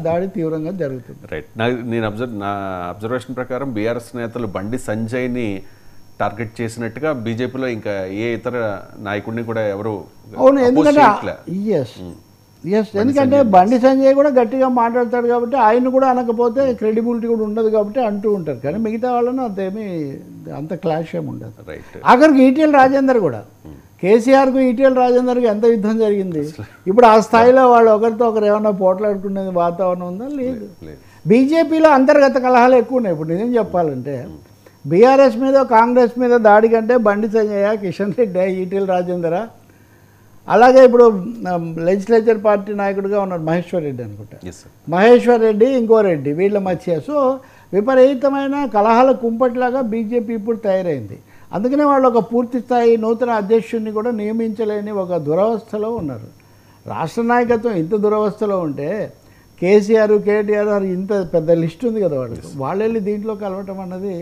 దాడి తీవ్రంగా జరుగుతుంది. రైట్. నా అబ్జర్వేషన్ ప్రకారం బీఆర్ఎస్ నేతలు బండి సంజయ్ని టార్గెట్ చేసినట్టుగా బీజేపీలో ఇంకా ఏ ఇతర నాయకుడిని కూడా ఎవరు అవును, ఎందుకంటే ఎందుకంటే బండి సంజయ్ కూడా గట్టిగా మాట్లాడతాడు కాబట్టి ఆయన కూడా అనకపోతే క్రెడిబిలిటీ కూడా ఉండదు కాబట్టి అంటూ ఉంటారు. కానీ మిగతా వాళ్ళను అంత క్లాష్ ఏమి ఉండదు. ఆఖరికి ఈటెల రాజేందర్ కూడా కేసీఆర్కు ఈటెల రాజేందర్కి ఎంత యుద్ధం జరిగింది. ఇప్పుడు ఆ స్థాయిలో వాళ్ళు ఒకరితో ఒకరు ఏమన్నా పోట్లాడుకునేది వాతావరణం ఉందా? లేదు. బీజేపీలో అంతర్గత కలహాలు ఎక్కువ ఉన్నాయి. ఇప్పుడు నిజం చెప్పాలంటే బీఆర్ఎస్ మీద కాంగ్రెస్ మీద దాడి కంటే బండి సంజయ్, కిషన్ రెడ్డి, ఈటెల రాజేందర్, అలాగే ఇప్పుడు లెజిస్లేచర్ పార్టీ నాయకుడిగా ఉన్నారు మహేశ్వర్ రెడ్డి అనుకుంటా. మహేశ్వర్ రెడ్డి, ఇంకో రెడ్డి, వీళ్ళ మధ్య సో విపరీతమైన కలహాల కుంపట్లాగా బీజేపీ ఇప్పుడు తయారైంది. అందుకనే వాళ్ళు ఒక పూర్తి స్థాయి నూతన అధ్యక్షుడిని కూడా నియమించలేని ఒక దురవస్థలో ఉన్నారు. రాష్ట్ర నాయకత్వం ఇంత దురవస్థలో ఉంటే కేసీఆర్, కేటీఆర్ ఇంత పెద్ద లిస్ట్ ఉంది కదా వాళ్ళకి, వాళ్ళు వెళ్ళి దీంట్లో కలవటం అన్నది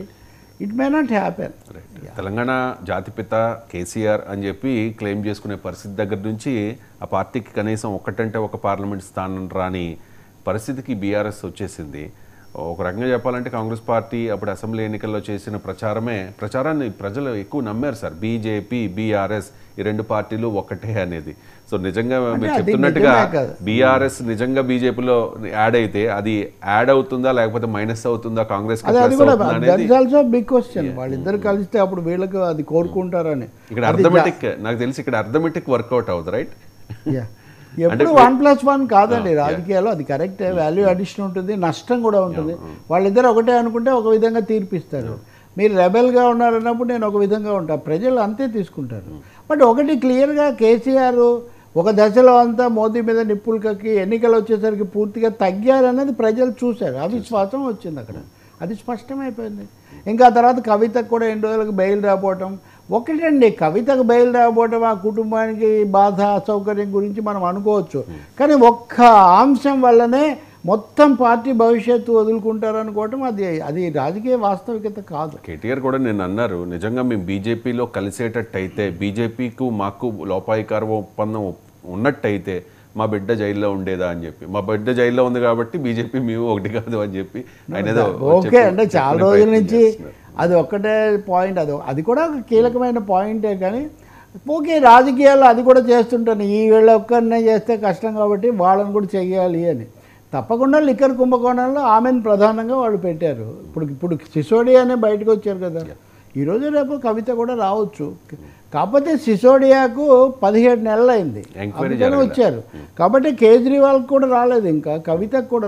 it may not happen. Telangana జాతిపిత కేసీఆర్ అని చెప్పి క్లెయిమ్ చేసుకునే పరిస్థితి దగ్గర నుంచి ఆ పార్టీకి కనీసం ఒకటంటే ఒక పార్లమెంట్ స్థానం రాని పరిస్థితికి బీఆర్ఎస్ వచ్చేసింది. ఒక రకంగా చెప్పాలంటే కాంగ్రెస్ పార్టీ అప్పుడు అసెంబ్లీ ఎన్నికల్లో చేసిన ప్రచారాన్ని ప్రజలు ఎక్కువ నమ్మారు సార్. బీజేపీ, బీఆర్ఎస్ ఈ రెండు పార్టీలు ఒక్కటే అనేది. సో నిజంగా మీరు చెప్తున్నట్టుగా బీఆర్ఎస్ నిజంగా బీజేపీలో యాడ్ అయితే అది యాడ్ అవుతుందా లేకపోతే మైనస్ అవుతుందా కాంగ్రెస్? Big question. వాళ్ళిద్దరు కలిస్తే అప్పుడు వీళ్ళకి అది కోరుకుంటారని ఇక్కడ అర్థమెటిక్, నాకు తెలిసి ఇక్కడ అర్థమెటిక్ వర్కౌట్ అవుతుంది. రైట్. ఎప్పుడు 1+1 కాదండి రాజకీయాలు. అది కరెక్టే, వాల్యూ అడిషన్ ఉంటుంది, నష్టం కూడా ఉంటుంది. వాళ్ళిద్దరు ఒకటే అనుకుంటే ఒక విధంగా తీర్పిస్తారు. మీరు రెబెల్గా ఉన్నారన్నప్పుడు నేను ఒక విధంగా ఉంటాను, ప్రజలు అంతే తీసుకుంటారు. బట్ ఒకటి క్లియర్గా కేసీఆర్ ఒక దశలో అంతా మోదీ మీద నిప్పులు కక్కి ఎన్నికలు వచ్చేసరికి పూర్తిగా తగ్గారన్నది ప్రజలు చూశారు. అవిశ్వాసం వచ్చింది అక్కడ, అది స్పష్టమైపోయింది. ఇంకా తర్వాత కవితకు కూడా 2 రోజులకు బెయిల్ రాకపోవటం ఒకటండి. కవితకు బెయిల్ రాకపోవటం ఆ కుటుంబానికి బాధ, అసౌకర్యం గురించి మనం అనుకోవచ్చు. కానీ ఒక్క అంశం వల్లనే మొత్తం పార్టీ భవిష్యత్తు వదులుకుంటారనుకోవటం అది రాజకీయ వాస్తవికత కాదు. కేటీఆర్ కూడా నేను అన్నారు, నిజంగా మేము బీజేపీలో కలిసేటట్టయితే, బీజేపీకు మాకు లోపాయికార ఒప్పందం ఉన్నట్టయితే మా బిడ్డ జైల్లో ఉండేదా అని చెప్పి. మా బిడ్డ జైల్లో ఉంది కాబట్టి బీజేపీ మేము ఒకటి కాదు అని చెప్పి ఆయన ఓకే అంటే చాలా రోజుల నుంచి అది ఒక్కటే పాయింట్. అది కూడా ఒక కీలకమైన పాయింటే. కానీ ఓకే రాజకీయాల్లో అది కూడా చేస్తుంటాను, ఈ వీళ్ళ ఒక్కరినే చేస్తే కష్టం కాబట్టి వాళ్ళని కూడా చెయ్యాలి అని. తప్పకుండా లిక్కర్ కుంభకోణంలో ఆమెను ప్రధానంగా వాళ్ళు పెట్టారు. ఇప్పుడు సిసోడియానే బయటకు వచ్చారు కదా, ఈరోజు రేపు కవిత కూడా రావచ్చు. కాకపోతే సిసోడియాకు 17 నెలలు అయింది, అందుకని వచ్చారు. కాబట్టి కేజ్రీవాల్కి కూడా రాలేదు, ఇంకా కవితకు కూడా